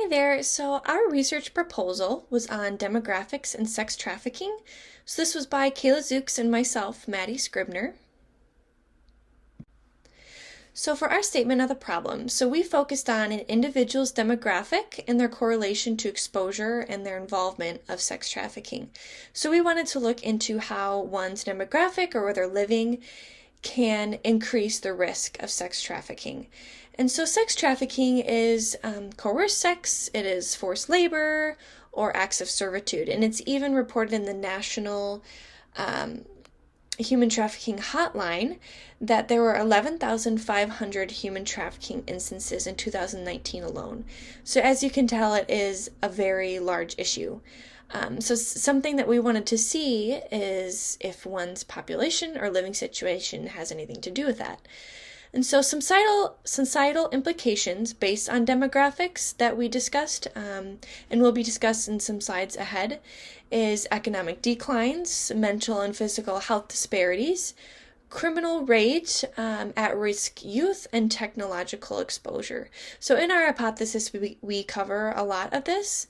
Hi there. So, our research proposal was on demographics and sex trafficking. So, this was by Kayla Zooks and myself, Maddie Scribner. So, for our statement of the problem, we focused on an individual's demographic and their correlation to exposure and their involvement of sex trafficking. So, we wanted to look into how one's demographic or where they're living can increase the risk of sex trafficking. And so, sex trafficking is coerced sex, it is forced labor, or acts of servitude. And it's even reported in the National Human Trafficking Hotline that there were 11,500 human trafficking instances in 2019 alone. So, as you can tell, it is a very large issue. Something that we wanted to see is if one's population or living situation has anything to do with that. And so some societal implications based on demographics that we discussed and will be discussed in some slides ahead is economic declines, mental and physical health disparities, criminal rate, at-risk youth, and technological exposure. So in our hypothesis, we cover a lot of this.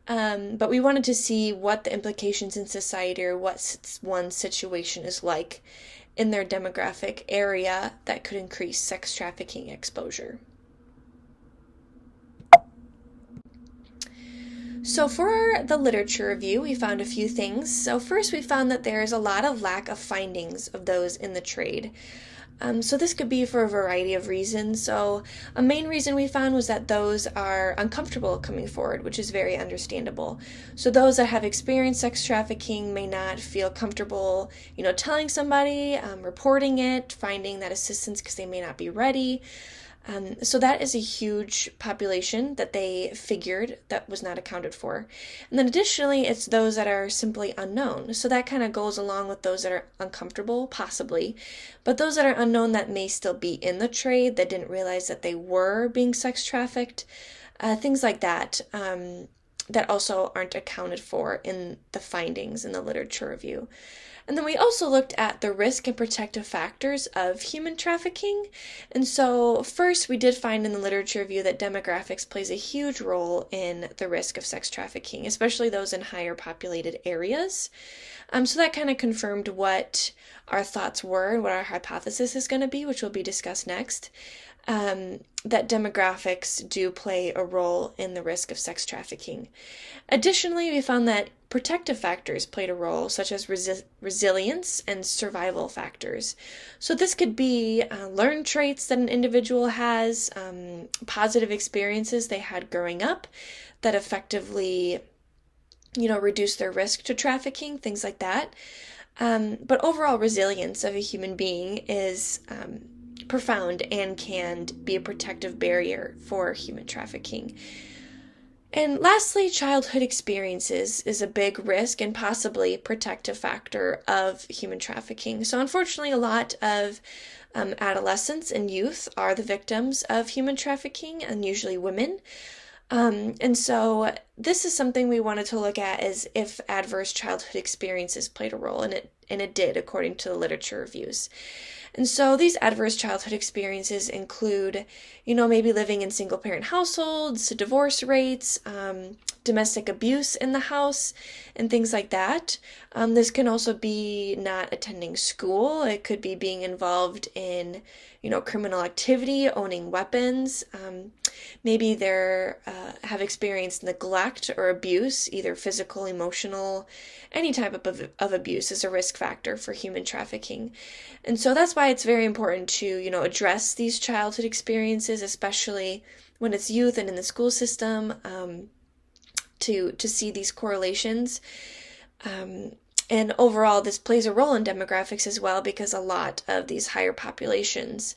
But we wanted to see what the implications in society or what one's situation is like in their demographic area that could increase sex trafficking exposure. So for the literature review, we found a few things. So first, we found that there is a lot of lack of findings of those in the trade. So this could be for a variety of reasons. So a main reason we found was that those are uncomfortable coming forward, which is very understandable. So those that have experienced sex trafficking may not feel comfortable, telling somebody, reporting it, finding that assistance because they may not be ready. So that is a huge population that they figured that was not accounted for. And then additionally, it's those that are simply unknown. So that kind of goes along with those that are uncomfortable, possibly. But those that are unknown that may still be in the trade, that didn't realize that they were being sex trafficked, things like that, that also aren't accounted for in the findings in the literature review. And then we also looked at the risk and protective factors of human trafficking. And so first, we did find in the literature review that demographics plays a huge role in the risk of sex trafficking, especially those in higher populated areas. So that kind of confirmed what our thoughts were and what our hypothesis is going to be, which will be discussed next. That demographics do play a role in the risk of sex trafficking. Additionally, we found that protective factors played a role, such as resilience and survival factors. So this could be learned traits that an individual has, positive experiences they had growing up that effectively, reduce their risk to trafficking, things like that. But overall resilience of a human being is profound and can be a protective barrier for human trafficking. And lastly, childhood experiences is a big risk and possibly protective factor of human trafficking. So unfortunately, a lot of adolescents and youth are the victims of human trafficking, and usually women. And so this is something we wanted to look at, as if adverse childhood experiences played a role, and it did, according to the literature reviews. And so these adverse childhood experiences include, maybe living in single-parent households, divorce rates, domestic abuse in the house, and things like that. This can also be not attending school. It could be being involved in, criminal activity, owning weapons. Maybe they have experienced neglect or abuse, either physical, emotional, any type of abuse is a risk factor for human trafficking. And so that's why it's very important to, address these childhood experiences, especially when it's youth and in the school system, to see these correlations. And overall, this plays a role in demographics as well, because a lot of these higher populations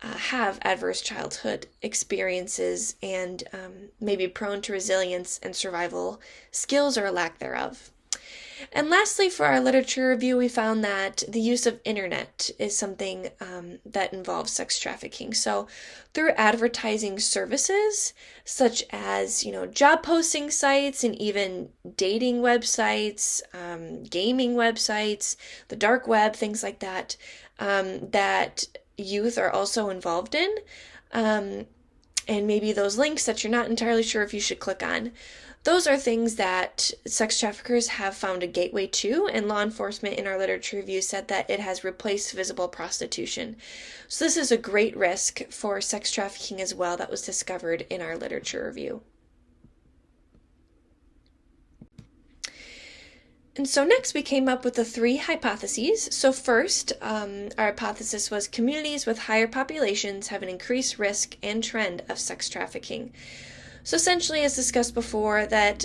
have adverse childhood experiences and may be prone to resilience and survival skills or a lack thereof. And lastly, for our literature review, we found that the use of internet is something that involves sex trafficking. So through advertising services, such as, job posting sites and even dating websites, gaming websites, the dark web, things like that, that youth are also involved in. and maybe those links that you're not entirely sure if you should click on. Those are things that sex traffickers have found a gateway to, and law enforcement in our literature review said that it has replaced visible prostitution. So this is a great risk for sex trafficking as well that was discovered in our literature review. And so next we came up with the 3 hypotheses. So first, our hypothesis was communities with higher populations have an increased risk and trend of sex trafficking. So essentially, as discussed before, that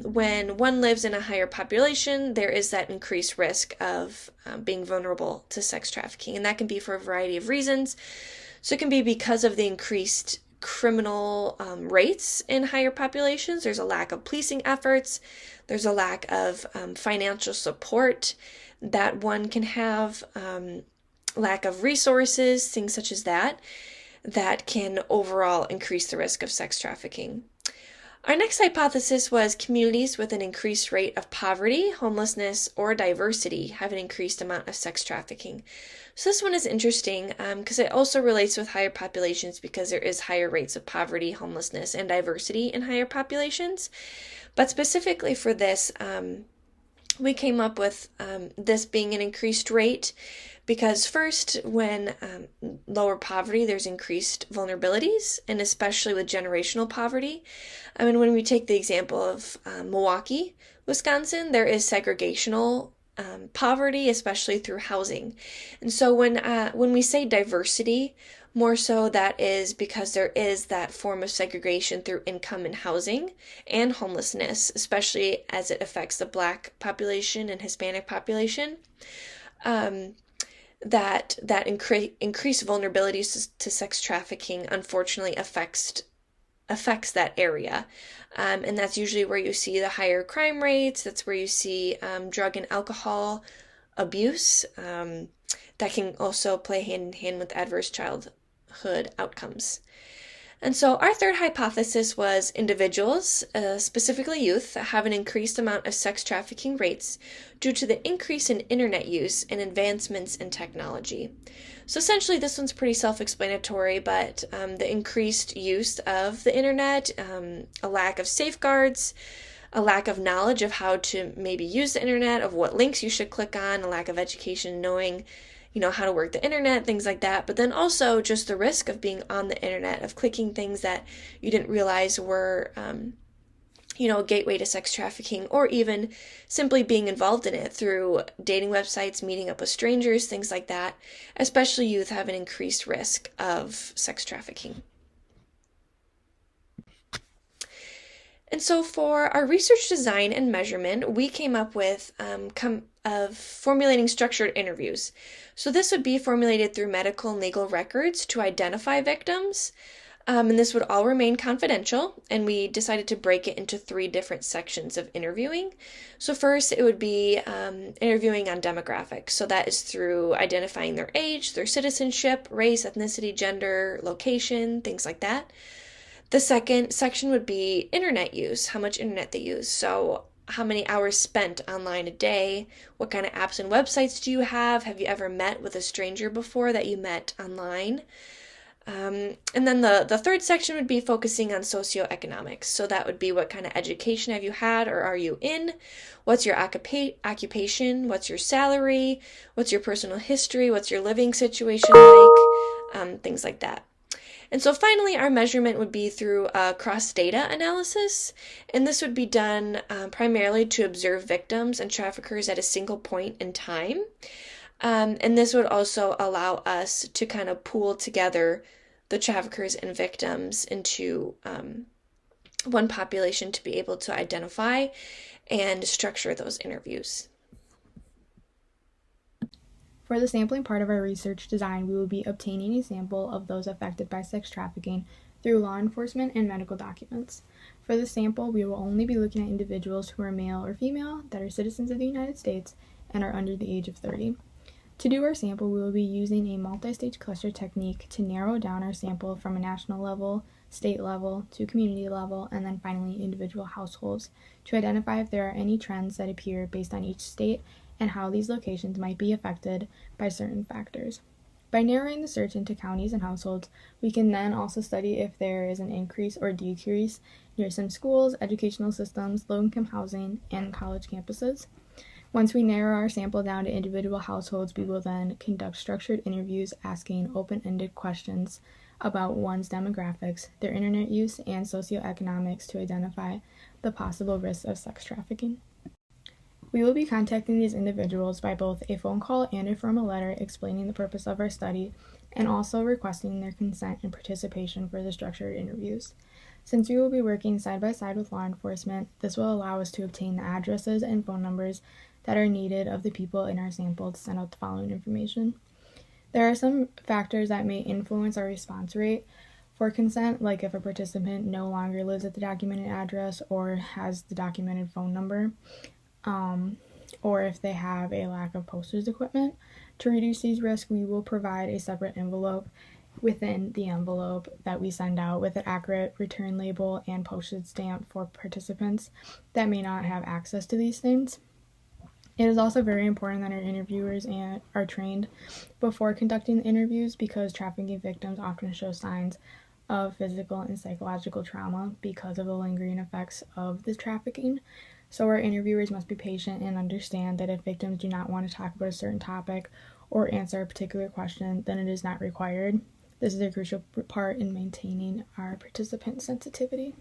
when one lives in a higher population, there is that increased risk of being vulnerable to sex trafficking. And that can be for a variety of reasons. So it can be because of the increased criminal rates in higher populations. There's a lack of policing efforts. There's a lack of financial support that one can have, lack of resources, things such as that can overall increase the risk of sex trafficking. Our next hypothesis was communities with an increased rate of poverty, homelessness, or diversity have an increased amount of sex trafficking. So this one is interesting because it also relates with higher populations because there is higher rates of poverty, homelessness, and diversity in higher populations. But specifically for this, we came up with this being an increased rate because first, when lower poverty, there's increased vulnerabilities, and especially with generational poverty. I mean, when we take the example of Milwaukee, Wisconsin, there is segregational poverty, especially through housing. And so when we say diversity, more so that is because there is that form of segregation through income and housing and homelessness, especially as it affects the Black population and Hispanic population. That increased vulnerabilities to sex trafficking unfortunately affects that area. And that's usually where you see the higher crime rates. That's where you see drug and alcohol abuse. That can also play hand in hand with adverse childhood outcomes. And so our third hypothesis was individuals, specifically youth, have an increased amount of sex trafficking rates due to the increase in internet use and advancements in technology. So essentially this one's pretty self-explanatory, but the increased use of the internet, a lack of safeguards, a lack of knowledge of how to maybe use the internet, of what links you should click on, a lack of education knowing how to work the internet, things like that. But then also just the risk of being on the internet, of clicking things that you didn't realize were, a gateway to sex trafficking, or even simply being involved in it through dating websites, meeting up with strangers, things like that. Especially youth have an increased risk of sex trafficking. And so for our research design and measurement, we came up with formulating structured interviews. So this would be formulated through medical and legal records to identify victims, and this would all remain confidential, and we decided to break it into 3 different sections of interviewing. So first, it would be interviewing on demographics. So that is through identifying their age, their citizenship, race, ethnicity, gender, location, things like that. The second section would be internet use, how much internet they use. So how many hours spent online a day? What kind of apps and websites do you have? Have you ever met with a stranger before that you met online? And then the third section would be focusing on socioeconomics. So that would be what kind of education have you had or are you in? What's your occupation? What's your salary? What's your personal history? What's your living situation like? Things like that. And so finally, our measurement would be through cross-data analysis, and this would be done primarily to observe victims and traffickers at a single point in time. And this would also allow us to kind of pool together the traffickers and victims into one population to be able to identify and structure those interviews. For the sampling part of our research design, we will be obtaining a sample of those affected by sex trafficking through law enforcement and medical documents. For the sample, we will only be looking at individuals who are male or female, that are citizens of the United States, and are under the age of 30. To do our sample, we will be using a multi-stage cluster technique to narrow down our sample from a national level, state level, to community level, and then finally individual households, to identify if there are any trends that appear based on each state and how these locations might be affected by certain factors. By narrowing the search into counties and households, we can then also study if there is an increase or decrease near some schools, educational systems, low-income housing, and college campuses. Once we narrow our sample down to individual households, we will then conduct structured interviews asking open-ended questions about one's demographics, their internet use, and socioeconomics to identify the possible risks of sex trafficking. We will be contacting these individuals by both a phone call and a formal letter explaining the purpose of our study and also requesting their consent and participation for the structured interviews. Since we will be working side by side with law enforcement, this will allow us to obtain the addresses and phone numbers that are needed of the people in our sample to send out the following information. There are some factors that may influence our response rate for consent, like if a participant no longer lives at the documented address or has the documented phone number, or if they have a lack of postage equipment. To reduce these risks, we will provide a separate envelope within the envelope that we send out with an accurate return label and postage stamp for participants that may not have access to these things. It is also very important that our interviewers are trained before conducting the interviews because trafficking victims often show signs of physical and psychological trauma because of the lingering effects of the trafficking. So our interviewers must be patient and understand that if victims do not want to talk about a certain topic or answer a particular question, then it is not required. This is a crucial part in maintaining our participant sensitivity.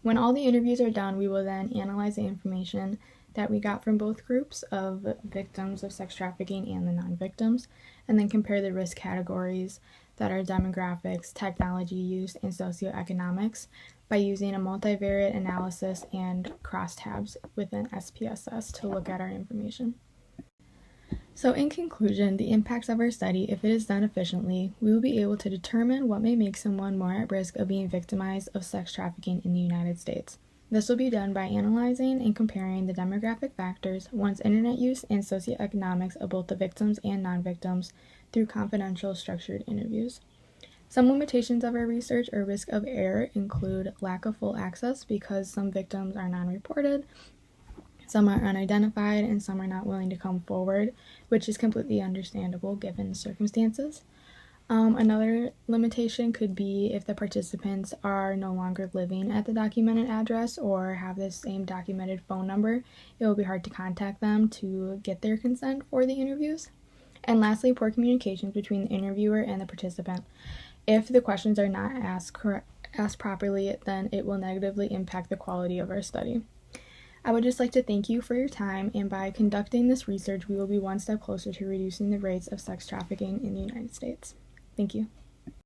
When all the interviews are done, we will then analyze the information that we got from both groups of victims of sex trafficking and the non-victims, and then compare the risk categories that are demographics, technology use, and socioeconomics by using a multivariate analysis and crosstabs within SPSS to look at our information. So in conclusion, the impacts of our study, if it is done efficiently, we will be able to determine what may make someone more at risk of being victimized of sex trafficking in the United States. This will be done by analyzing and comparing the demographic factors, one's internet use, and socioeconomics of both the victims and non-victims through confidential structured interviews. Some limitations of our research or risk of error include lack of full access because some victims are non-reported, some are unidentified, and some are not willing to come forward, which is completely understandable given the circumstances. Another limitation could be if the participants are no longer living at the documented address or have the same documented phone number, it will be hard to contact them to get their consent for the interviews. And lastly, poor communications between the interviewer and the participant. If the questions are not asked properly, then it will negatively impact the quality of our study. I would just like to thank you for your time, and by conducting this research, we will be one step closer to reducing the rates of sex trafficking in the United States. Thank you.